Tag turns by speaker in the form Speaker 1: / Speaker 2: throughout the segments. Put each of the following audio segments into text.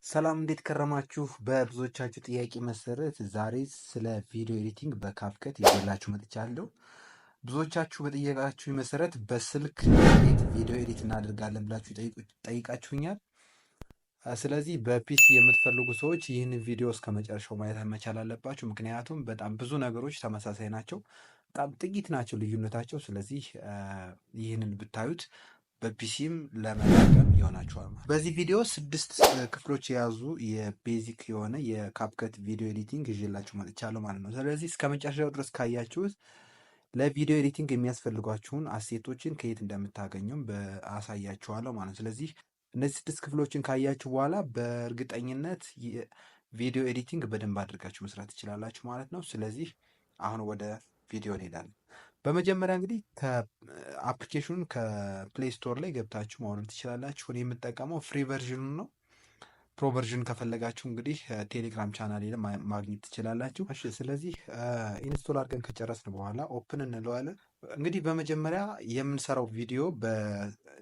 Speaker 1: ሰላም እንዴት ከረማችሁ? በብዙዎቻችሁ ጥያቄ መሰረት ዛሬ ስለ ቪዲዮ ኤዲቲንግ በካፕከት ይዤላችሁ መጥቻለሁ። ብዙዎቻችሁ በጠየቃችሁ መሰረት በስልክ እንዴት ቪዲዮ ኤዲት እናደርጋለን ብላችሁ ጠይቃችሁኛል። ስለዚህ በፒሲ የምትፈልጉ ሰዎች ይህንን ቪዲዮ እስከ መጨረሻው ማየት መቻል አለባችሁ። ምክንያቱም በጣም ብዙ ነገሮች ተመሳሳይ ናቸው፣ በጣም ጥቂት ናቸው ልዩነታቸው። ስለዚህ ይህንን ብታዩት በፒሲም ለመጠቀም ይሆናችኋል ማለት ነው። በዚህ ቪዲዮ 6 ክፍሎች የያዙ የቤዚክ የሆነ የካፕከት ቪዲዮ ኤዲቲንግ ይዤላችሁ መጥቻለሁ ማለት ነው። ስለዚህ እስከ መጨረሻው ድረስ ካያችሁት ለቪዲዮ ኤዲቲንግ የሚያስፈልጓችሁን አሴቶችን ከየት እንደምታገኙም አሳያችኋለሁ ማለት ነው። ስለዚህ እነዚህ 6 ክፍሎችን ካያችሁ በኋላ በእርግጠኝነት ቪዲዮ ኤዲቲንግ በደንብ አድርጋችሁ መስራት ትችላላችሁ ማለት ነው። ስለዚህ አሁን ወደ ቪዲዮ እንሄዳለን። በመጀመሪያ እንግዲህ አፕሊኬሽኑን ከፕሌይ ስቶር ላይ ገብታችሁ ማውረድ ትችላላችሁ። እኔ የምጠቀመው ፍሪ ቨርዥኑን ነው። ፕሮ ቨርዥን ከፈለጋችሁ እንግዲህ ቴሌግራም ቻናል ላይ ማግኘት ትችላላችሁ። እሺ፣ ስለዚህ ኢንስቶል አድርገን ከጨረስን በኋላ ኦፕን እንለዋለን። እንግዲህ በመጀመሪያ የምንሰራው ቪዲዮ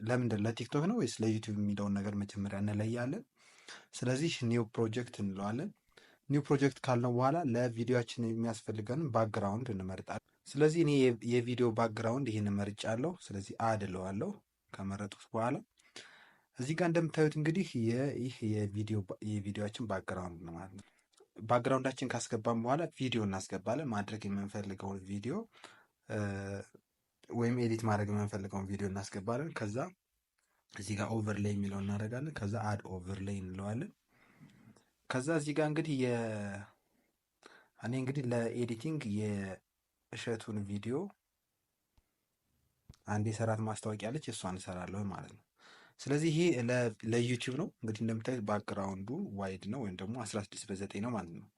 Speaker 1: ለምንድን ለቲክቶክ ነው ወይስ ለዩቲዩብ የሚለውን ነገር መጀመሪያ እንለያለን። ስለዚህ ኒው ፕሮጀክት እንለዋለን። ኒው ፕሮጀክት ካልነው በኋላ ለቪዲዮችን የሚያስፈልገን ባክግራውንድ እንመርጣለን። ስለዚህ እኔ የቪዲዮ ባክግራውንድ ይህን መርጫለሁ። ስለዚህ አድ እለዋለሁ። ከመረጡት በኋላ እዚህ ጋር እንደምታዩት እንግዲህ ይህ የቪዲዮችን ባክግራውንድ ነው ማለት ነው። ባክግራውንዳችን ካስገባን በኋላ ቪዲዮ እናስገባለን። ማድረግ የምንፈልገውን ቪዲዮ ወይም ኤዲት ማድረግ የምንፈልገውን ቪዲዮ እናስገባለን። ከዛ እዚህ ጋር ኦቨርሌይ የሚለውን እናደርጋለን። ከዛ አድ ኦቨርሌይ እንለዋለን። ከዛ እዚህ ጋር እንግዲህ እኔ እንግዲህ ለኤዲቲንግ የእሸቱን ቪዲዮ አንድ የሰራት ማስታወቂያ አለች፣ እሷን እሰራለሁ ማለት ነው። ስለዚህ ይሄ ለዩቲዩብ ነው። እንግዲህ እንደምታዩት ባክግራውንዱ ዋይድ ነው ወይም ደግሞ 16:9 ነው ማለት ነው።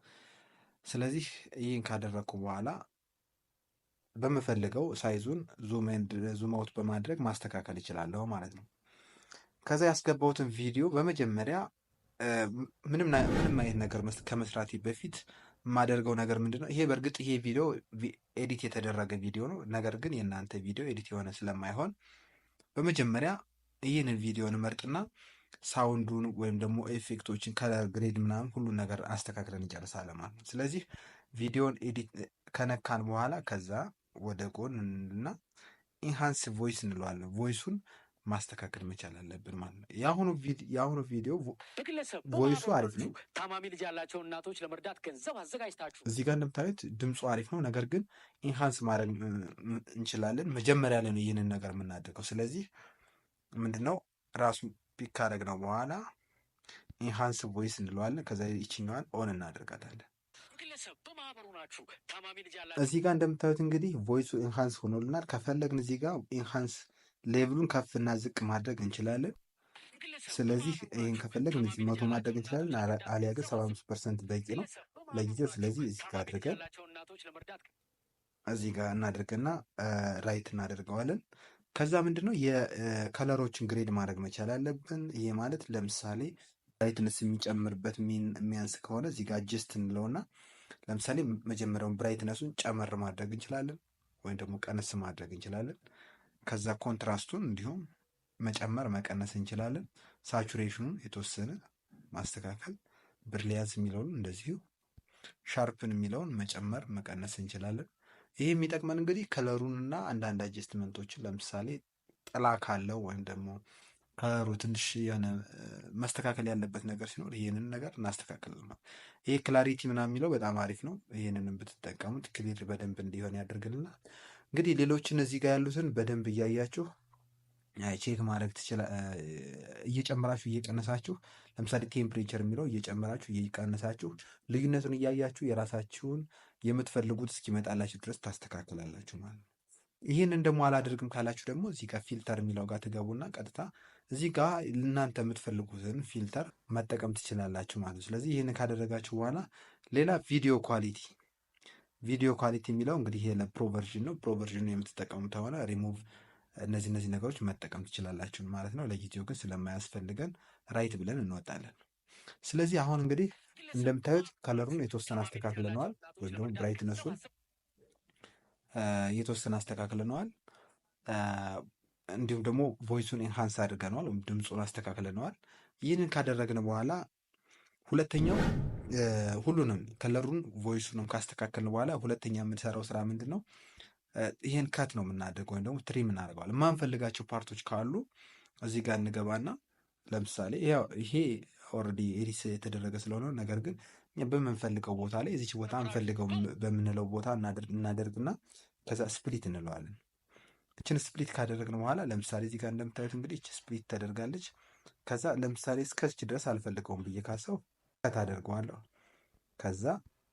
Speaker 1: ስለዚህ ይህን ካደረግኩ በኋላ በምፈልገው ሳይዙን ዙም አውት በማድረግ ማስተካከል ይችላለሁ ማለት ነው። ከዛ ያስገባሁትን ቪዲዮ በመጀመሪያ ምንም አይነት ነገር ከመስራቴ በፊት የማደርገው ነገር ምንድን ነው? ይሄ በእርግጥ ይሄ ቪዲዮ ኤዲት የተደረገ ቪዲዮ ነው። ነገር ግን የእናንተ ቪዲዮ ኤዲት የሆነ ስለማይሆን በመጀመሪያ ይህንን ቪዲዮን መርጥና ሳውንዱን ወይም ደግሞ ኤፌክቶችን ከለር ግሬድ ምናምን ሁሉን ነገር አስተካክለን እንጨርሳለን ማለት ነው። ስለዚህ ቪዲዮን ኤዲት ከነካን በኋላ ከዛ ወደ ጎን እና ኢንሃንስ ቮይስ እንለዋለን። ቮይሱን ማስተካከል መቻል አለብን ማለት ነው። የአሁኑ ቪዲዮ ቮይሱ አሪፍ ነው። ታማሚ ልጅ ያላቸው እናቶች ለመርዳት ገንዘብ አዘጋጅታችሁ እዚህ ጋር እንደምታዩት ድምፁ አሪፍ ነው። ነገር ግን ኢንሃንስ ማድረግ እንችላለን። መጀመሪያ ላይ ነው ይህንን ነገር የምናደርገው። ስለዚህ ምንድነው ራሱ ፒክ ካደረግነው በኋላ ኢንሃንስ ቮይስ እንለዋለን። ከዛ ይችኛዋን ኦን እናደርጋታለን። እዚህ ጋር እንደምታዩት እንግዲህ ቮይሱ ኢንሃንስ ሆኖልናል። ከፈለግን እዚህ ጋር ኢንሃንስ ሌቭሉን ከፍ እና ዝቅ ማድረግ እንችላለን። ስለዚህ ይህን ከፈለግን እዚህ 100 ማድረግ እንችላለን። አሊያ ግን 75% በቂ ነው ለጊዜው። ስለዚህ እዚህ ጋር አድርገን እዚህ ጋር እናደርግና ራይት እናደርገዋለን። ከዛ ምንድነው የከለሮችን ግሬድ ማድረግ መቻል አለብን። ይሄ ማለት ለምሳሌ ብራይትነስ የሚጨምርበት የሚያንስ ከሆነ እዚህ ጋር አጀስት እንለውና ለምሳሌ መጀመሪያውን ብራይትነሱን ጨመር ማድረግ እንችላለን፣ ወይም ደግሞ ቀነስ ማድረግ እንችላለን። ከዛ ኮንትራስቱን እንዲሁም መጨመር መቀነስ እንችላለን። ሳቹሬሽኑን የተወሰነ ማስተካከል፣ ብሪሊያንስ የሚለውን እንደዚሁ፣ ሻርፕን የሚለውን መጨመር መቀነስ እንችላለን። ይሄ የሚጠቅመን እንግዲህ ከለሩንና አንዳንድ አጀስትመንቶችን ለምሳሌ ጥላ ካለው ወይም ደግሞ ከለሩ ትንሽ የሆነ መስተካከል ያለበት ነገር ሲኖር ይህንን ነገር እናስተካክላለን። ይሄ ክላሪቲ ምናምን የሚለው በጣም አሪፍ ነው። ይህንንም ብትጠቀሙት ክሊር በደንብ እንዲሆን ያደርግልናል። እንግዲህ ሌሎችን እዚህ ጋር ያሉትን በደንብ እያያችሁ ቼክ ማድረግ እየጨመራችሁ እየቀነሳችሁ፣ ለምሳሌ ቴምፕሬቸር የሚለው እየጨመራችሁ እየቀነሳችሁ ልዩነቱን እያያችሁ የራሳችሁን የምትፈልጉት እስኪመጣላችሁ ድረስ ታስተካክላላችሁ ማለት ነው። ይህንን ደግሞ አላደርግም ካላችሁ ደግሞ እዚህ ጋር ፊልተር የሚለው ጋር ትገቡና ቀጥታ እዚህ ጋር እናንተ የምትፈልጉትን ፊልተር መጠቀም ትችላላችሁ ማለት ነው። ስለዚህ ይህንን ካደረጋችሁ በኋላ ሌላ ቪዲዮ ኳሊቲ የሚለው እንግዲህ ይሄ ለፕሮ ቨርዥን ነው። ፕሮ ቨርዥን የምትጠቀሙት ሆነ ሪሙቭ እነዚህ ነገሮች መጠቀም ትችላላችሁ ማለት ነው። ለጊዜው ግን ስለማያስፈልገን ራይት ብለን እንወጣለን። ስለዚህ አሁን እንግዲህ እንደምታዩት ከለሩን የተወሰነ አስተካክለነዋል፣ ወይም ደግሞ ብራይትነሱን የተወሰነ አስተካክለነዋል። እንዲሁም ደግሞ ቮይሱን ኢንሃንስ አድርገነዋል፣ ወይም ድምፁን አስተካክለነዋል። ይህንን ካደረግን በኋላ ሁለተኛው ሁሉንም ከለሩን ቮይሱንም ካስተካከልን በኋላ ሁለተኛ የምንሰራው ስራ ምንድን ነው? ይሄን ከት ነው የምናደርገው ወይም ደግሞ ትሪም እናደርገዋለን። የማንፈልጋቸው ፓርቶች ካሉ እዚህ ጋር እንገባና ለምሳሌ ይሄ ኦልሬዲ ኤዲት የተደረገ ስለሆነ ነገር ግን እኛ በምንፈልገው ቦታ ላይ እዚች ቦታ እንፈልገው በምንለው ቦታ እናደርግና ከዛ ስፕሊት እንለዋለን። እችን ስፕሊት ካደረግን በኋላ ለምሳሌ እዚህ ጋር እንደምታዩት እንግዲህ እች ስፕሊት ተደርጋለች። ከዛ ለምሳሌ እስከዚች ድረስ አልፈልገውም ብዬ ካሰው ከት አደርገዋለሁ። ከዛ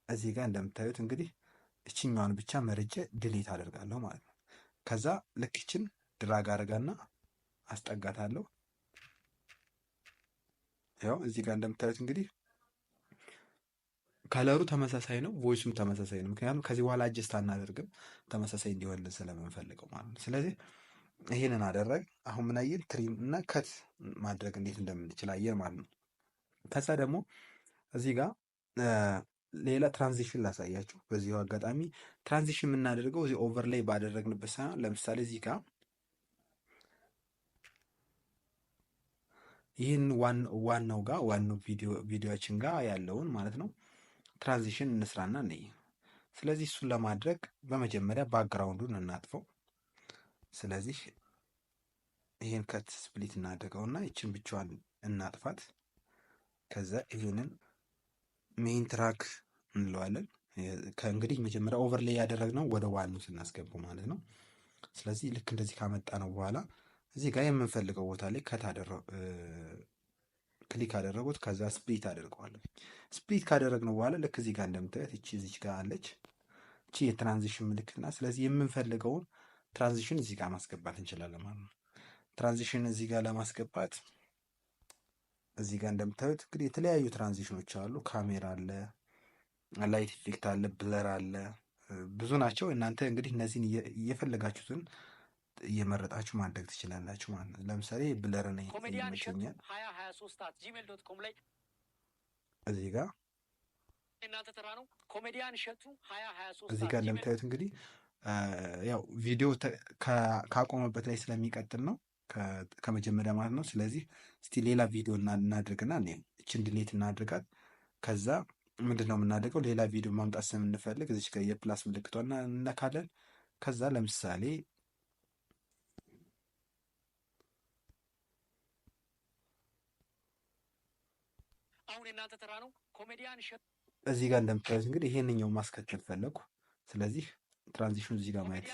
Speaker 1: እዚህ ጋር እንደምታዩት እንግዲህ እችኛዋን ብቻ መርጬ ድሌት አደርጋለሁ ማለት ነው። ከዛ ልክችን ድራግ አደርጋና አስጠጋታለሁ። ያው እዚህ ጋር እንደምታዩት እንግዲህ ከለሩ ተመሳሳይ ነው፣ ቮይሱም ተመሳሳይ ነው። ምክንያቱም ከዚህ በኋላ አጀስት አናደርግም ተመሳሳይ እንዲሆንልን ስለምንፈልገው ማለት ነው። ስለዚህ ይሄንን አደረግ። አሁን ምን አየን? ትሪም እና ከት ማድረግ እንዴት እንደምንችል አየን ማለት ነው። ከዛ ደግሞ እዚህ ጋር ሌላ ትራንዚሽን ላሳያችሁ። በዚሁ አጋጣሚ ትራንዚሽን የምናደርገው እዚህ ኦቨርላይ ባደረግንበት ሳይሆን ለምሳሌ እዚህ ጋር ይህን ዋናው ጋር ዋናው ቪዲዮችን ጋር ያለውን ማለት ነው ትራንዚሽን እንስራና እንይ። ስለዚህ እሱን ለማድረግ በመጀመሪያ ባክግራውንዱን እናጥፈው። ስለዚህ ይሄን ከት ስፕሊት እናድርገውና ይችን ብቻዋን እናጥፋት። ከዛ ይሄንን ሜይን ትራክ እንለዋለን። ከእንግዲህ መጀመሪያ ኦቨርሌይ ያደረግነው ወደ ዋኑ ስናስገቡ ማለት ነው። ስለዚህ ልክ እንደዚህ ካመጣ ነው በኋላ እዚህ ጋር የምንፈልገው ቦታ ላይ ክሊክ አደረጉት። ከዛ ስፕሊት አደርገዋለሁ። ስፕሊት ካደረግነው በኋላ ልክ እዚህ ጋር እንደምታዩት እዚች ጋር አለች። እቺ የትራንዚሽን ምልክት ናት። ስለዚህ የምንፈልገውን ትራንዚሽን እዚህ ጋር ማስገባት እንችላለን ማለት ነው። ትራንዚሽን እዚህ ጋር ለማስገባት እዚህ ጋር እንደምታዩት እንግዲህ የተለያዩ ትራንዚሽኖች አሉ። ካሜራ አለ፣ ላይት ኢፌክት አለ፣ ብለር አለ፣ ብዙ ናቸው። እናንተ እንግዲህ እነዚህን እየፈለጋችሁትን እየመረጣችሁ ማድረግ ትችላላችሁ ማለት ነው። ለምሳሌ ብለር ነው ይመቸኛል። እዚህ ጋር እዚህ ጋር እንደምታዩት እንግዲህ ያው ቪዲዮ ካቆመበት ላይ ስለሚቀጥል ነው ከመጀመሪያ ማለት ነው። ስለዚህ እስቲ ሌላ ቪዲዮ እናድርግና እችን ድሌት እናድርጋት። ከዛ ምንድን ነው የምናደርገው? ሌላ ቪዲዮ ማምጣት ስለምንፈልግ እዚች ጋር የፕላስ ምልክቷን እነካለን። ከዛ ለምሳሌ አሁን የእናንተ ተራ ነው። ኮሜዲያን እዚህ ጋር እንደምታዩት እንግዲህ ይሄንኛው ማስከተል ፈለኩ። ስለዚህ ትራንዚሽኑ እዚህ ጋር ማየት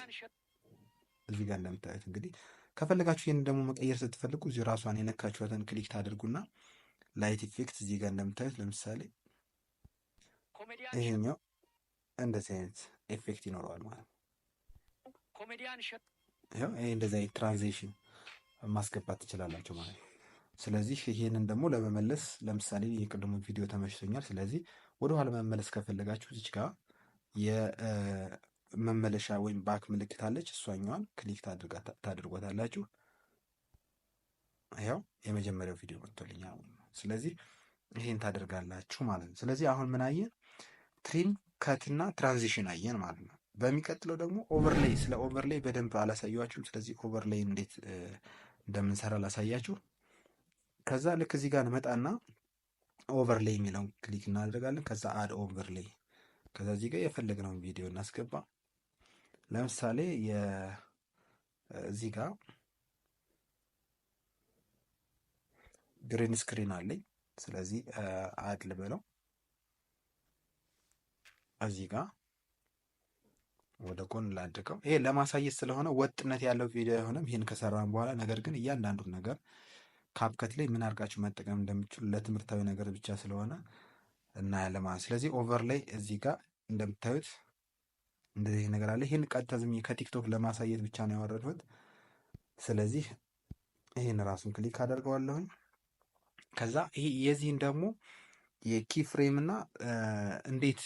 Speaker 1: እዚህ ጋር እንደምታዩት እንግዲህ ከፈለጋችሁ ይሄን ደግሞ መቀየር ስትፈልጉ እዚህ ራሷን የነካችኋትን ክሊክ ታደርጉና ላይት ኢፌክት እዚህ ጋር እንደምታዩት ለምሳሌ ይሄኛው እንደዚህ አይነት ኢፌክት ይኖረዋል ማለት ነው። ይሄ እንደዚህ አይነት ትራንዚሽን ማስገባት ትችላላችሁ ማለት ነው። ስለዚህ ይሄንን ደግሞ ለመመለስ ለምሳሌ የቅድሙ ቪዲዮ ተመችቶኛል። ስለዚህ ወደኋላ መመለስ ከፈለጋችሁ እዚች ጋር የመመለሻ ወይም ባክ ምልክት አለች። እሷኛዋን ክሊክ ታድርጓታላችሁ። ያው የመጀመሪያው ቪዲዮ መጥቶልኛል። ስለዚህ ይሄን ታደርጋላችሁ ማለት ነው። ስለዚህ አሁን ምን አየን? ትሪም ከትና ትራንዚሽን አየን ማለት ነው። በሚቀጥለው ደግሞ ኦቨርሌይ፣ ስለ ኦቨርሌይ በደንብ አላሳያችሁም። ስለዚህ ኦቨርሌይ እንዴት እንደምንሰራ ላሳያችሁ። ከዛ ልክ እዚህ ጋር እንመጣና ኦቨርሌይ የሚለውን ክሊክ እናደርጋለን። ከዛ አድ ኦቨርሌይ፣ ከዛ እዚህ ጋር የፈለግነውን ቪዲዮ እናስገባ። ለምሳሌ እዚህ ጋር ግሪን ስክሪን አለኝ። ስለዚህ አድ ልበለው። እዚህ ጋር ወደ ጎን ላድርገው። ይሄ ለማሳየት ስለሆነ ወጥነት ያለው ቪዲዮ አይሆንም። ይህን ከሰራን በኋላ ነገር ግን እያንዳንዱን ነገር ካፕከት ላይ ምን አድርጋችሁ መጠቀም እንደምችሉ ለትምህርታዊ ነገር ብቻ ስለሆነ እናያለን ማለት። ስለዚህ ኦቨርላይ እዚህ ጋር እንደምታዩት እንደዚህ ነገር አለ። ይህን ቀጥታ ዝም ከቲክቶክ ለማሳየት ብቻ ነው ያወረድሁት። ስለዚህ ይህን ራሱን ክሊክ አደርገዋለሁኝ። ከዛ ይሄ የዚህን ደግሞ የኪ ፍሬም እና እንዴት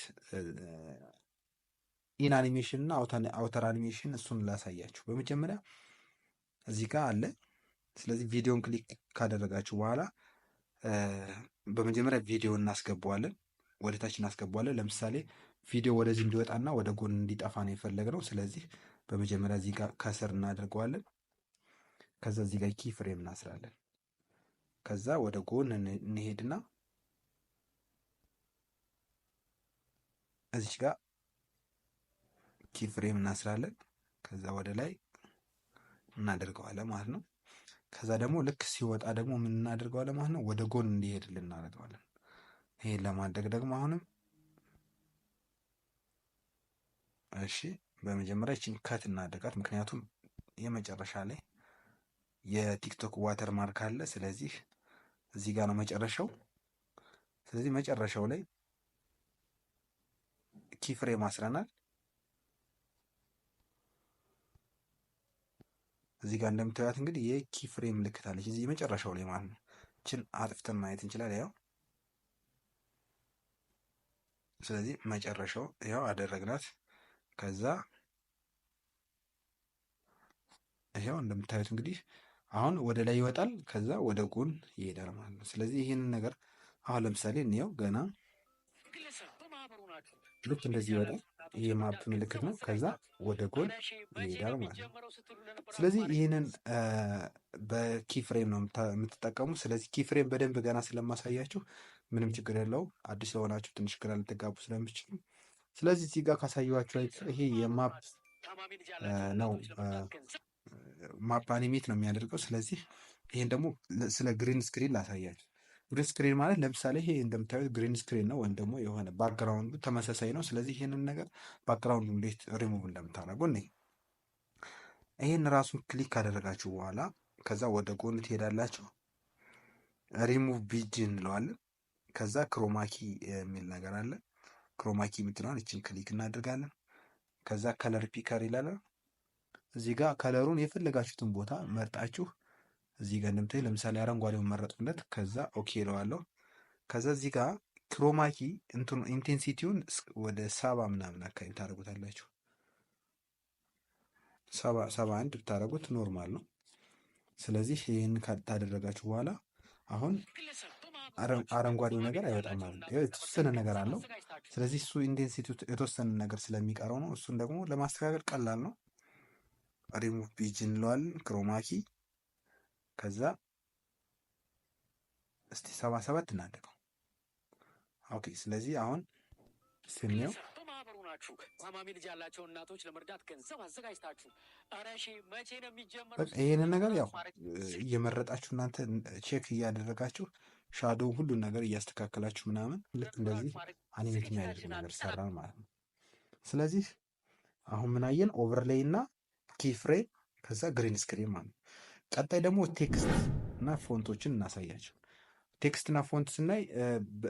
Speaker 1: ኢን አኒሜሽን እና አውተር አኒሜሽን እሱን ላሳያችሁ። በመጀመሪያ እዚህ ጋር አለ። ስለዚህ ቪዲዮን ክሊክ ካደረጋችሁ በኋላ በመጀመሪያ ቪዲዮ እናስገባዋለን፣ ወደ ታች እናስገባዋለን። ለምሳሌ ቪዲዮ ወደዚህ እንዲወጣና ወደ ጎን እንዲጠፋ ነው የፈለግነው። ስለዚህ በመጀመሪያ እዚህ ጋር ከስር እናደርገዋለን። ከዛ እዚህ ጋር ኪ ፍሬም እናስራለን። ከዛ ወደ ጎን እንሄድና እዚች ጋር ኪ ፍሬም እናስራለን። ከዛ ወደ ላይ እናደርገዋለን ማለት ነው። ከዛ ደግሞ ልክ ሲወጣ ደግሞ ምን እናደርገዋለን ማለት ነው፣ ወደ ጎን እንዲሄድልን እናደርገዋለን። ይሄን ለማድረግ ደግሞ አሁንም እሺ፣ በመጀመሪያ ይችን ከት እናደርጋት፣ ምክንያቱም የመጨረሻ ላይ የቲክቶክ ዋተር ማርክ አለ። ስለዚህ እዚህ ጋር ነው መጨረሻው። ስለዚህ መጨረሻው ላይ ኪ ፍሬም አስረናል። እዚህ ጋር እንደምታዩት እንግዲህ የኪ ፍሬም ምልክት አለች እዚህ መጨረሻው ላይ ማለት ነው። እችን አጥፍተን ማየት እንችላለን። ያው ስለዚህ መጨረሻው ያው አደረግናት። ከዛ ይሄው እንደምታዩት እንግዲህ አሁን ወደ ላይ ይወጣል፣ ከዛ ወደ ጎን ይሄዳል ማለት ነው። ስለዚህ ይህንን ነገር አሁን ለምሳሌ እንየው። ገና ልክ እንደዚህ ይወጣል። ይሄ ማፕ ምልክት ነው። ከዛ ወደ ጎን ይሄዳል ማለት ነው። ስለዚህ ይህንን በኪ ፍሬም ነው የምትጠቀሙ። ስለዚህ ኪ ፍሬም በደንብ ገና ስለማሳያችሁ ምንም ችግር የለውም። አዲስ ለሆናችሁ ትንሽ ግራ ልትጋቡ ስለምችሉ፣ ስለዚህ እዚህ ጋር ካሳየኋችሁ ይሄ የማፕ ነው። ማፕ አኒሜት ነው የሚያደርገው። ስለዚህ ይሄን ደግሞ ስለ ግሪን ስክሪን ላሳያችሁ። ግሪን ስክሪን ማለት ለምሳሌ ይሄ እንደምታዩት ግሪን ስክሪን ነው፣ ወይም ደግሞ የሆነ ባክግራውንዱ ተመሳሳይ ነው። ስለዚህ ይህንን ነገር ባክግራውንዱ እንዴት ሪሙቭ እንደምታደርጉ እኔ ይሄን ራሱን ክሊክ ካደረጋችሁ በኋላ ከዛ ወደ ጎን ትሄዳላችሁ። ሪሙቭ ቢጅ እንለዋለን። ከዛ ክሮማኪ የሚል ነገር አለ። ክሮማኪ የምትለዋን እችን ክሊክ እናደርጋለን። ከዛ ከለር ፒከር ይላል። እዚህ ጋር ከለሩን የፈለጋችሁትን ቦታ መርጣችሁ እዚህ ጋር እንደምታዩ ለምሳሌ አረንጓዴውን መረጥኩለት። ከዛ ኦኬ እለዋለሁ። ከዛ እዚህ ጋር ክሮማኪ እንትኑ ኢንቴንሲቲውን ወደ 70 ምናምን አካባቢ ታደርጉታላችሁ። 71 ብታደርጉት ኖርማል ነው። ስለዚህ ይህን ካደረጋችሁ በኋላ አሁን አረንጓዴው ነገር አይወጣም ማለት ነው። የተወሰነ ነገር አለው። ስለዚህ እሱ ኢንቴንሲቲው የተወሰነ ነገር ስለሚቀረው ነው። እሱን ደግሞ ለማስተካከል ቀላል ነው። ሪሙቭ ቢጅ እንለዋለን፣ ክሮማኪ። ከዛ እስቲ 77 እናድርገው። ኦኬ። ስለዚህ አሁን ስንየው ታማሚ ልጅ ያላቸው እናቶች ለመርዳት ገንዘብ አዘጋጅታችሁ አረሺ መቼ ነው የሚጀምረው? ይሄንን ነገር ያው እየመረጣችሁ እናንተ ቼክ እያደረጋችሁ ሻዶው ሁሉን ነገር እያስተካከላችሁ ምናምን ልክ እንደዚህ አኒሜት የሚያደርግ ነገር ሰራን ማለት ነው። ስለዚህ አሁን ምን አየን? ኦቨርሌይ እና ኪ ፍሬም ከዛ ግሪን ስክሪን ማለት ነው። ቀጣይ ደግሞ ቴክስት እና ፎንቶችን እናሳያቸው። ቴክስት እና ፎንት ስናይ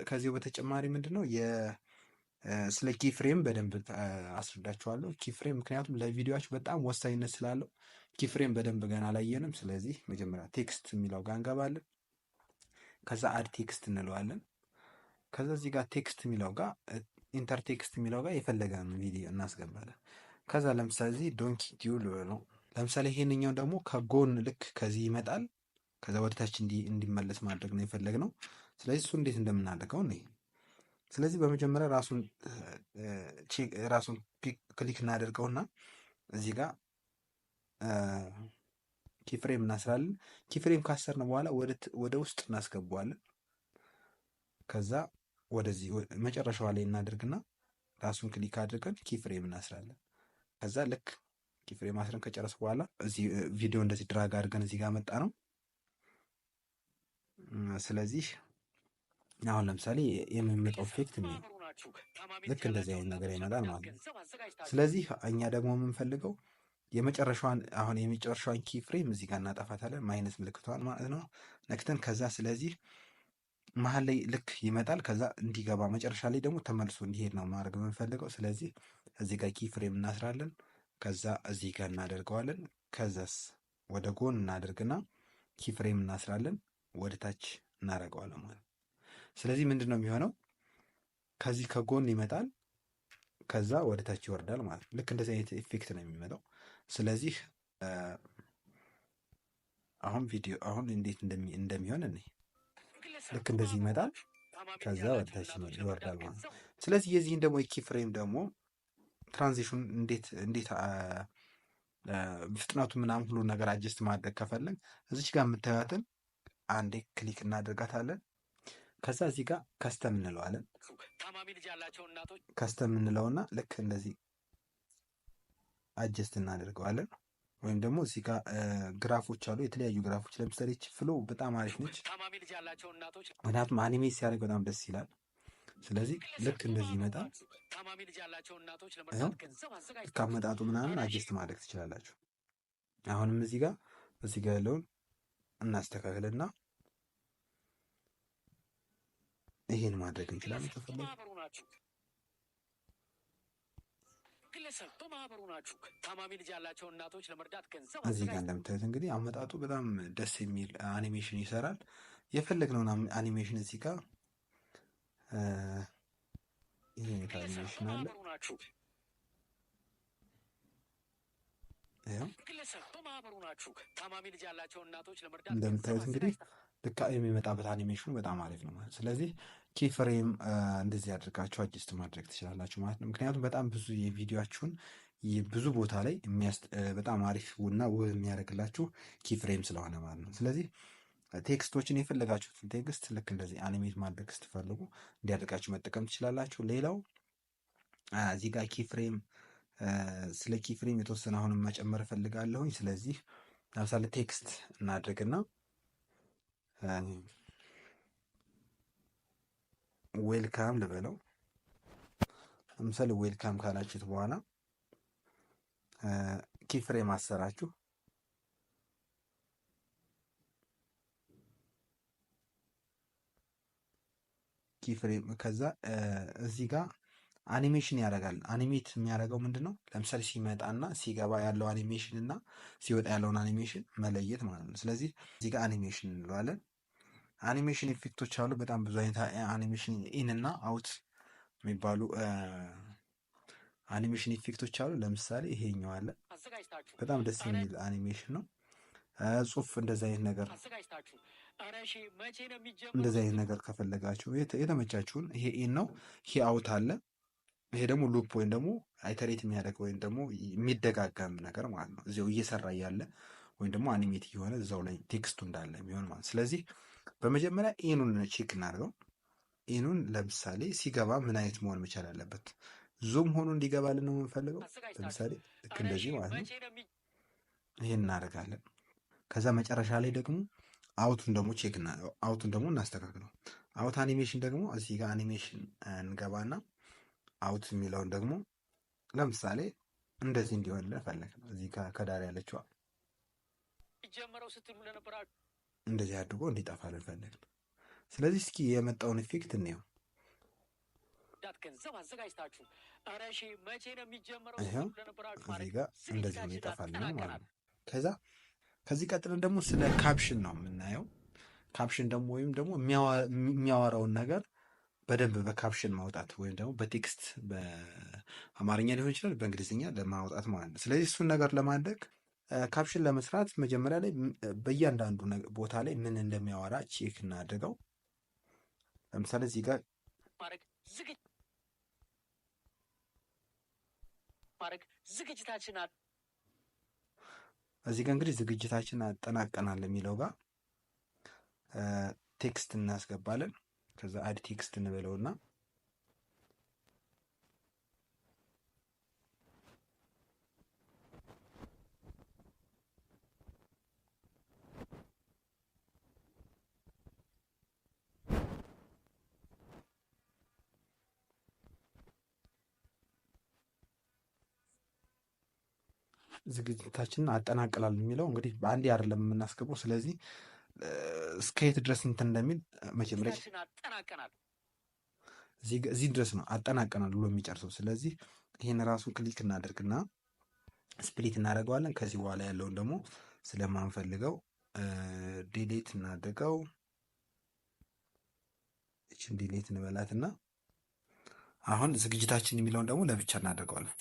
Speaker 1: ከዚህ በተጨማሪ ምንድነው ስለ ኪ ፍሬም በደንብ አስረዳችኋለሁ። ኪ ፍሬም ምክንያቱም ለቪዲዮአችሁ በጣም ወሳኝነት ስላለው ኪ ፍሬም በደንብ ገና አላየንም። ስለዚህ መጀመሪያ ቴክስት የሚለው ጋር እንገባለን። ከዛ አድ ቴክስት እንለዋለን። ከዛ እዚህ ጋር ቴክስት የሚለው ጋር ኢንተር ቴክስት የሚለው ጋር የፈለገን ቪዲዮ እናስገባለን። ከዛ ለምሳሌ እዚህ ዶንኪ ዲዩ ነው። ለምሳሌ ይሄንኛው ደግሞ ከጎን ልክ ከዚህ ይመጣል። ከዛ ወደታች እንዲመለስ ማድረግ ነው የፈለግነው። ስለዚህ እሱ እንዴት እንደምናደርገው ነው። ስለዚህ በመጀመሪያ ራሱን ክሊክ እናደርገውና እዚህ ጋር ኪፍሬም እናስራለን። ኪፍሬም ካሰርነ በኋላ ወደ ውስጥ እናስገባዋለን። ከዛ ወደዚህ መጨረሻዋ ላይ እናደርግና ራሱን ክሊክ አድርገን ኪፍሬም እናስራለን። ከዛ ልክ ኪፍሬም አስረን ከጨረስ በኋላ እዚህ ቪዲዮ እንደዚህ ድራግ አድርገን እዚህ ጋር መጣ ነው። ስለዚህ አሁን ለምሳሌ የሚመጣው ኢፌክት ነው ልክ እንደዚህ አይነት ነገር ይመጣል ማለት ነው። ስለዚህ እኛ ደግሞ የምንፈልገው የመጨረሻዋን ኪ ፍሬም እዚህ ጋር እናጠፋታለን፣ ማይነስ ምልክቷን ማለት ነው ነክተን። ከዛ ስለዚህ መሀል ላይ ልክ ይመጣል። ከዛ እንዲገባ መጨረሻ ላይ ደግሞ ተመልሶ እንዲሄድ ነው ማድረግ የምንፈልገው። ስለዚህ እዚህ ጋር ኪ ፍሬም እናስራለን። ከዛ እዚህ ጋር እናደርገዋለን። ከዛስ ወደ ጎን እናደርግና ኪ ፍሬም እናስራለን፣ ወደ ታች እናደርገዋለን ማለት ነው። ስለዚህ ምንድን ነው የሚሆነው? ከዚህ ከጎን ይመጣል፣ ከዛ ወደ ታች ይወርዳል ማለት ነው። ልክ እንደዚህ አይነት ኢፌክት ነው የሚመጣው። ስለዚህ አሁን እንዴት እንደሚሆን እኔ ልክ እንደዚህ ይመጣል፣ ከዛ ወደ ታች ይወርዳል ማለት ነው። ስለዚህ የዚህን ደግሞ የኪ ፍሬም ደግሞ ትራንዚሽን እንዴት ፍጥነቱ ምናምን ሁሉ ነገር አጀስት ማድረግ ከፈለግ እዚች ጋር የምታዩትን አንዴ ክሊክ እናደርጋታለን። ከዛ እዚህ ጋር ከስተም እንለዋለን። ከስተም እንለውና ልክ እንደዚህ አጀስት እናደርገዋለን። ወይም ደግሞ እዚህ ጋር ግራፎች አሉ፣ የተለያዩ ግራፎች። ለምሳሌ እቺ ፍሎ በጣም አሪፍ ነች፣ ምክንያቱም አኒሜት ሲያደርግ በጣም ደስ ይላል። ስለዚህ ልክ እንደዚህ ይመጣል። ልክ አመጣጡ ምናምን አጀስት ማድረግ ትችላላችሁ። አሁንም እዚህ ጋር ያለውን እናስተካክልና ይሄን ማድረግ እንችላለን ከፈለግን። እዚህ ጋር እንደምታዩት እንግዲህ አመጣጡ በጣም ደስ የሚል አኒሜሽን ይሰራል። የፈለግነውን አኒሜሽን እዚህ ጋር ይሄ አኒሜሽን አለ። እንደምታዩት እንግዲህ ልክ የሚመጣበት አኒሜሽኑ በጣም አሪፍ ነው ማለት። ስለዚህ ኪፍሬም እንደዚህ አድርጋችሁ አጅስት ማድረግ ትችላላችሁ ማለት ነው። ምክንያቱም በጣም ብዙ የቪዲዮችሁን ብዙ ቦታ ላይ በጣም አሪፍ እና ውብ የሚያደርግላችሁ ኪፍሬም ስለሆነ ማለት ነው። ስለዚህ ቴክስቶችን የፈለጋችሁትን ቴክስት ልክ እንደዚህ አኒሜት ማድረግ ስትፈልጉ እንዲያደርጋችሁ መጠቀም ትችላላችሁ። ሌላው እዚህ ጋር ኪፍሬም ስለ ኪፍሬም የተወሰነ አሁንም መጨመር እፈልጋለሁኝ። ስለዚህ ለምሳሌ ቴክስት እናድርግና ዌልካም ልበለው። ለምሳሌ ዌልካም ካላችሁት በኋላ ኪፍሬም አሰራችሁ ኪፍሬም ከዛ እዚህ ጋር አኒሜሽን ያደርጋል። አኒሜት የሚያደርገው ምንድን ነው? ለምሳሌ ሲመጣና ሲገባ ያለው አኒሜሽን እና ሲወጣ ያለውን አኒሜሽን መለየት ማለት ነው። ስለዚህ እዚህ ጋር አኒሜሽን እንለዋለን። አኒሜሽን ኢፌክቶች አሉ። በጣም ብዙ አይነት አኒሜሽን ኢን እና አውት የሚባሉ አኒሜሽን ኢፌክቶች አሉ። ለምሳሌ ይሄኛው አለ። በጣም ደስ የሚል አኒሜሽን ነው። ጽሁፍ እንደዚህ አይነት ነገር ከፈለጋችሁ የተመቻችሁን ይሄ ኢን ነው። ይሄ አውት አለ። ይሄ ደግሞ ሉፕ ወይም ደግሞ አይተሬት የሚያደርግ ወይም ደግሞ የሚደጋገም ነገር ማለት ነው። እዚያው እየሰራ እያለ ወይም ደግሞ አኒሜት እየሆነ እዛው ላይ ቴክስቱ እንዳለ የሚሆን ማለት። ስለዚህ በመጀመሪያ ኢኑን ቼክ እናድርገው። ኢኑን ለምሳሌ ሲገባ ምን አይነት መሆን መቻል አለበት? ዙም ሆኖ እንዲገባልን ነው የምንፈልገው። ለምሳሌ ልክ እንደዚህ ማለት ነው። ይሄን እናደርጋለን። ከዛ መጨረሻ ላይ ደግሞ አውቱን ደግሞ አውቱን ደግሞ እናስተካክለው። አውት አኒሜሽን ደግሞ እዚህ ጋር አኒሜሽን እንገባና አውት የሚለውን ደግሞ ለምሳሌ እንደዚህ እንዲሆን ፈለግ ነው። እዚህ ጋር ከዳር ያለችዋ እንደዚህ አድርጎ እንዲጠፋልን ፈለግ ነው። ስለዚህ እስኪ የመጣውን ኢፌክት እንየው። ይኸው እዚህ ጋር እንደዚህ ነው ይጠፋልን ማለት ነው። ከዚህ ቀጥለን ደግሞ ስለ ካፕሽን ነው የምናየው። ካፕሽን ደግሞ ወይም ደግሞ የሚያወራውን ነገር በደንብ በካፕሽን ማውጣት ወይም ደግሞ በቴክስት በአማርኛ ሊሆን ይችላል በእንግሊዝኛ ለማውጣት ማለት ነው። ስለዚህ እሱን ነገር ለማድረግ ካፕሽን ለመስራት መጀመሪያ ላይ በእያንዳንዱ ቦታ ላይ ምን እንደሚያወራ ቼክ እናድርገው። ለምሳሌ እዚህ ጋር እንግዲህ ዝግጅታችን አጠናቀናል የሚለው ጋር ቴክስት እናስገባለን። ከዛ አድ ቴክስት እንበለውና ዝግጅታችንን አጠናቅላል የሚለው እንግዲህ በአንዴ አይደለም የምናስገባው። ስለዚህ እስከ የት ድረስ እንትን እንደሚል መጀመሪያ እዚህ ድረስ ነው አጠናቀናል ብሎ የሚጨርሰው። ስለዚህ ይህን ራሱን ክሊክ እናደርግና ስፕሊት እናደርገዋለን። ከዚህ በኋላ ያለውን ደግሞ ስለማንፈልገው ዲሌት እናድርገው። እችን ዲሌት እንበላትና አሁን ዝግጅታችን የሚለውን ደግሞ ለብቻ እናደርገዋለን።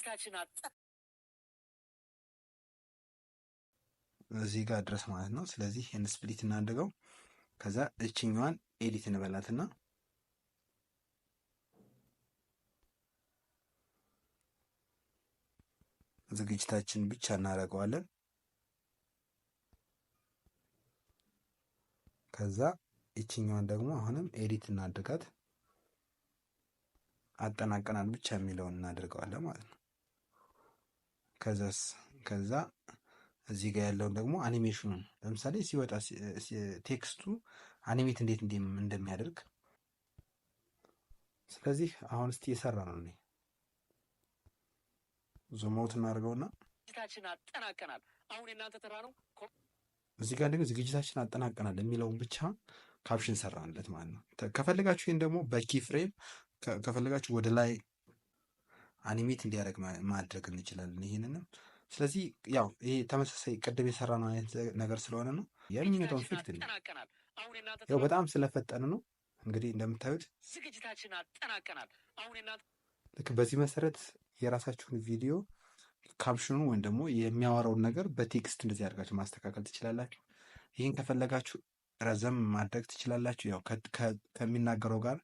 Speaker 1: እዚህ ጋር ድረስ ማለት ነው። ስለዚህ ይህን ስፕሊት እናድርገው። ከዛ እችኛዋን ኤዲት እንበላትና ዝግጅታችን ብቻ እናደርገዋለን። ከዛ ይችኛዋን ደግሞ አሁንም ኤዲት እናድርጋት። አጠናቀናል ብቻ የሚለውን እናደርገዋለን ማለት ነው። ከዛ እዚህ ጋር ያለውን ደግሞ አኒሜሽኑን ለምሳሌ ሲወጣ ቴክስቱ አኒሜት እንዴት እንደሚያደርግ ስለዚህ አሁን እስቲ የሰራ ነው እኔ ዙሞት እናደርገውና ዝግጅታችን አጠናቀናል። አሁን የእናንተ ተራ ነው። እዚህ ጋር ደግሞ ዝግጅታችን አጠናቀናል የሚለውን ብቻ ካፕሽን ሰራንለት ማለት ነው። ከፈለጋችሁ ይህን ደግሞ በኪ ፍሬም ከፈለጋችሁ ወደ ላይ አኒሜት እንዲያደርግ ማድረግ እንችላለን ይህንንም። ስለዚህ ያው ይሄ ተመሳሳይ ቅድም የሰራ ነው አይነት ነገር ስለሆነ ነው የሚመጣውን ፊክት ያው በጣም ስለፈጠነ ነው። እንግዲህ እንደምታዩት ዝግጅታችን አጠናቀናል። አሁን ልክ በዚህ መሰረት የራሳችሁን ቪዲዮ ካፕሽኑን ወይም ደግሞ የሚያወራውን ነገር በቴክስት እንደዚህ አድርጋችሁ ማስተካከል ትችላላችሁ። ይህን ከፈለጋችሁ ረዘም ማድረግ ትችላላችሁ። ያው ከሚናገረው ጋር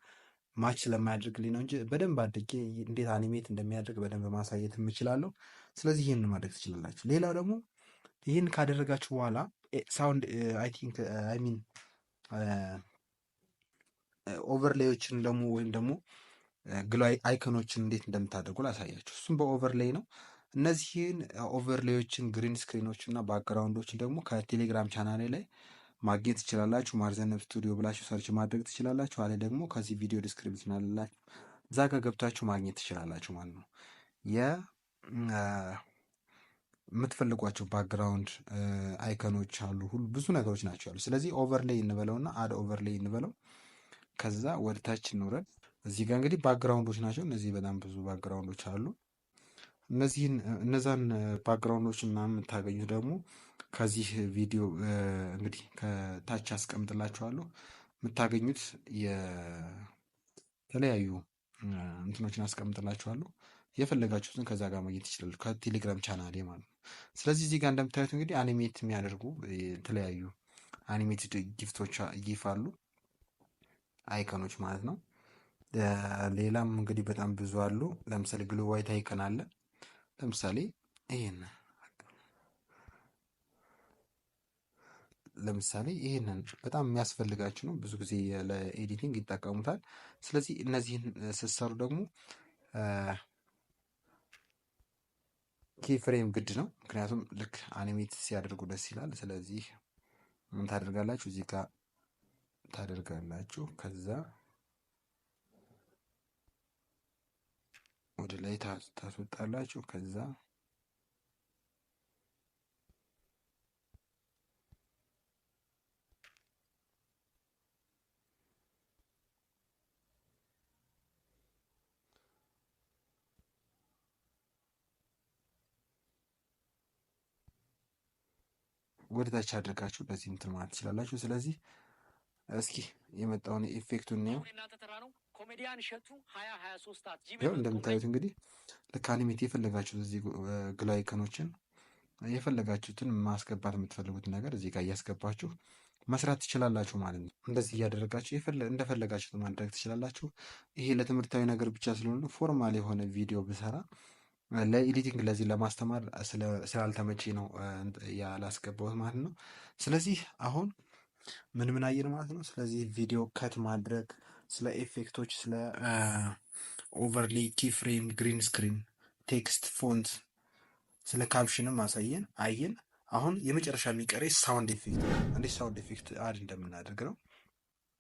Speaker 1: ማች ስለማያደርግልኝ ነው እንጂ በደንብ አድርጌ እንዴት አኒሜት እንደሚያደርግ በደንብ ማሳየት የምችላለሁ። ስለዚህ ይህን ማድረግ ትችላላችሁ። ሌላው ደግሞ ይህን ካደረጋችሁ በኋላ ሳውንድ አይ ሚን ኦቨርሌዮችን ደግሞ ወይም ደግሞ ግላይ አይኮኖችን እንዴት እንደምታደርጉ ላሳያችሁ። እሱም በኦቨርሌይ ነው። እነዚህን ኦቨርሌዮችን ግሪን ስክሪኖችን እና ባክግራውንዶችን ደግሞ ከቴሌግራም ቻናሌ ላይ ማግኘት ትችላላችሁ። ማርዘነብ ስቱዲዮ ብላችሁ ሰርች ማድረግ ትችላላችሁ። አለ ደግሞ ከዚህ ቪዲዮ ዲስክሪፕሽን አለላችሁ እዛ ጋር ገብታችሁ ማግኘት ትችላላችሁ ማለት ነው። የምትፈልጓቸው ባክግራውንድ አይከኖች አሉ፣ ሁሉ ብዙ ነገሮች ናቸው ያሉ። ስለዚህ ኦቨርሌይ እንበለውና አድ ኦቨርሌይ እንበለው። ከዛ ወደ ታች እንውረድ። እዚህ ጋር እንግዲህ ባክግራውንዶች ናቸው እነዚህ። በጣም ብዙ ባክግራውንዶች አሉ። እነዛን ባክግራውንዶች ምናምን የምታገኙት ደግሞ ከዚህ ቪዲዮ እንግዲህ ከታች አስቀምጥላችኋለሁ። የምታገኙት የተለያዩ እንትኖችን አስቀምጥላችኋለሁ። የፈለጋችሁትን ከዛ ጋር ማግኘት ይችላሉ፣ ከቴሌግራም ቻናሌ ማለት ነው። ስለዚህ እዚህ ጋር እንደምታዩት እንግዲህ አኒሜት የሚያደርጉ የተለያዩ አኒሜትድ ጊፍቶች አሉ፣ አይከኖች ማለት ነው። ሌላም እንግዲህ በጣም ብዙ አሉ። ለምሳሌ ግሎ ዋይት አይከን አለ። ለምሳሌ ይሄን ይሄንን በጣም የሚያስፈልጋችሁ ነው። ብዙ ጊዜ ለኤዲቲንግ ይጠቀሙታል። ስለዚህ እነዚህን ስትሰሩ ደግሞ ኪ ፍሬም ግድ ነው። ምክንያቱም ልክ አኒሜት ሲያደርጉ ደስ ይላል። ስለዚህ ምን ታደርጋላችሁ? እዚህ ጋር ታደርጋላችሁ። ከዛ ወደ ላይ ታስወጣላችሁ። ከዛ ወደ ታች አድርጋችሁ በዚህ እንትን ማለት ትችላላችሁ። ስለዚህ እስኪ የመጣውን ኢፌክቱን ነው ያው እንደምታዩት እንግዲህ ልክ አኒሜት የፈለጋችሁት እዚህ ግሎ አይከኖችን የፈለጋችሁትን ማስገባት የምትፈልጉትን ነገር እዚህ ጋር እያስገባችሁ መስራት ትችላላችሁ ማለት ነው። እንደዚህ እያደረጋችሁ እንደፈለጋችሁት ማድረግ ትችላላችሁ። ይሄ ለትምህርታዊ ነገር ብቻ ስለሆነ ፎርማል የሆነ ቪዲዮ ብሰራ ለኤዲቲንግ ለዚህ ለማስተማር ስላልተመቼ ነው ያላስገባሁት ማለት ነው። ስለዚህ አሁን ምን አየን ማለት ነው። ስለዚህ ቪዲዮ ከት ማድረግ፣ ስለ ኤፌክቶች፣ ስለ ኦቨርሌ፣ ኪ ፍሬም፣ ግሪን ስክሪን፣ ቴክስት፣ ፎንት፣ ስለ ካፕሽንም አየን። አሁን የመጨረሻ የሚቀረ ሳውንድ ኤፌክት ነው። እንዴት ሳውንድ ኤፌክት አድ እንደምናደርግ ነው።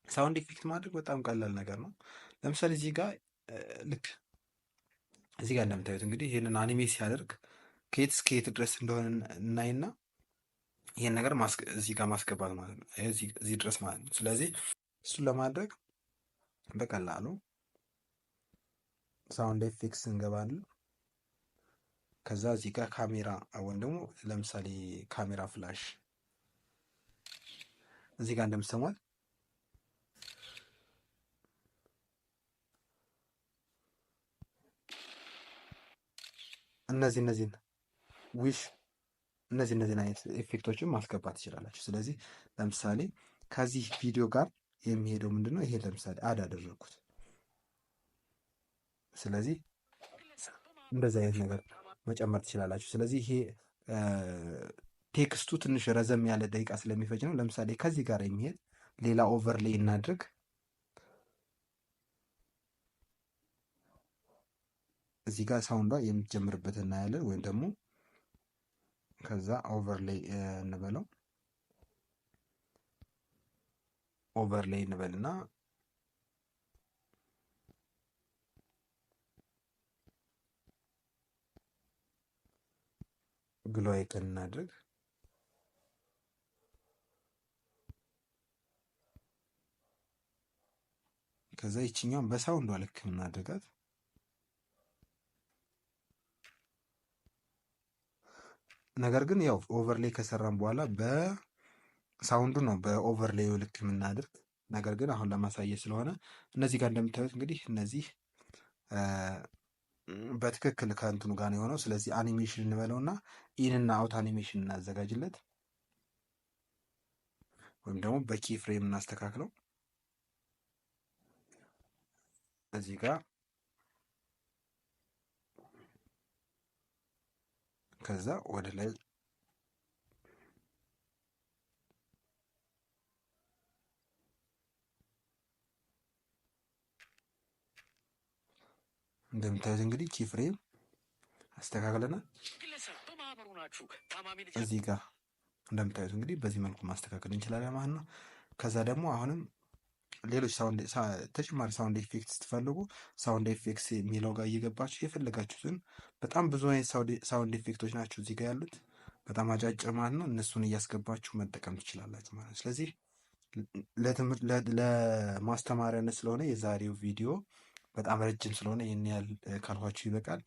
Speaker 1: ሳውንድ ኤፌክት ማድረግ በጣም ቀላል ነገር ነው። ለምሳሌ እዚህ ጋር ልክ እዚህ ጋር እንደምታዩት እንግዲህ ይህንን አኒሜት ሲያደርግ ከየት እስከ የት ድረስ እንደሆነ እናይና ይህን ነገር እዚህ ጋር ማስገባት ማለት ነው፣ እዚህ ድረስ ማለት ነው። ስለዚህ እሱን ለማድረግ በቀላሉ ሳውንድ ኤፌክትስ እንገባለን። ከዛ እዚህ ጋር ካሜራ ወይም ደግሞ ለምሳሌ ካሜራ ፍላሽ እዚህ ጋር እንደምትሰሟት እነዚህን ዊሽ እነዚህን አይነት ኤፌክቶችን ማስገባት ትችላላችሁ። ስለዚህ ለምሳሌ ከዚህ ቪዲዮ ጋር የሚሄደው ምንድነው? ይሄ ለምሳሌ አድ አደረግኩት። ስለዚህ እንደዚህ አይነት ነገር መጨመር ትችላላችሁ። ስለዚህ ይሄ ቴክስቱ ትንሽ ረዘም ያለ ደቂቃ ስለሚፈጅ ነው። ለምሳሌ ከዚህ ጋር የሚሄድ ሌላ ኦቨርሌይ እናድርግ። እዚህ ጋር ሳውንዷ የምትጀምርበት እናያለን። ወይም ደግሞ ከዛ ኦቨርሌይ እንበለው ኦቨርሌይ እንበልና ግሎ አይከን እናድርግ። ከዛ ይችኛውን በሳውንዷ ልክ እናድርጋት። ነገር ግን ያው ኦቨርሌይ ከሰራን በኋላ በሳውንዱ ነው በኦቨርሌዩ ልክ የምናድርግ። ነገር ግን አሁን ለማሳየት ስለሆነ እነዚህ ጋር እንደምታዩት እንግዲህ እነዚህ በትክክል ከእንትኑ ጋር ነው የሆነው። ስለዚህ አኒሜሽን እንበለውና ኢንና አውት አኒሜሽን እናዘጋጅለት፣ ወይም ደግሞ በኪ ፍሬም እናስተካክለው። እዚህ ጋር ከዛ ወደ ላይ እንደምታዩት እንግዲህ ኪ ፍሬም አስተካክለናል። እዚህ ጋር እንደምታዩት እንግዲህ በዚህ መልኩ ማስተካከል እንችላለን ማለት ነው። ከዛ ደግሞ አሁንም ሌሎች ተጨማሪ ሳውንድ ኤፌክት ስትፈልጉ ሳውንድ ኤፌክትስ የሚለው ጋር እየገባችሁ የፈለጋችሁትን በጣም ብዙ አይነት ሳውንድ ኤፌክቶች ናቸው እዚህ ጋር ያሉት፣ በጣም አጫጭር ማለት ነው። እነሱን እያስገባችሁ መጠቀም ትችላላችሁ ማለት ነው። ስለዚህ ለማስተማሪያነት ስለሆነ የዛሬው ቪዲዮ በጣም ረጅም ስለሆነ ይህን ያህል ካልኳችሁ ይበቃል።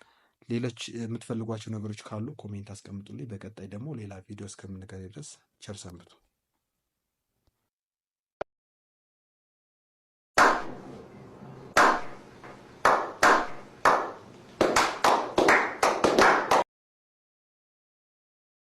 Speaker 1: ሌሎች የምትፈልጓቸው ነገሮች ካሉ ኮሜንት አስቀምጡልኝ። በቀጣይ ደግሞ ሌላ ቪዲዮ እስከምንገናኝ ድረስ ቸር ሰንብቱ።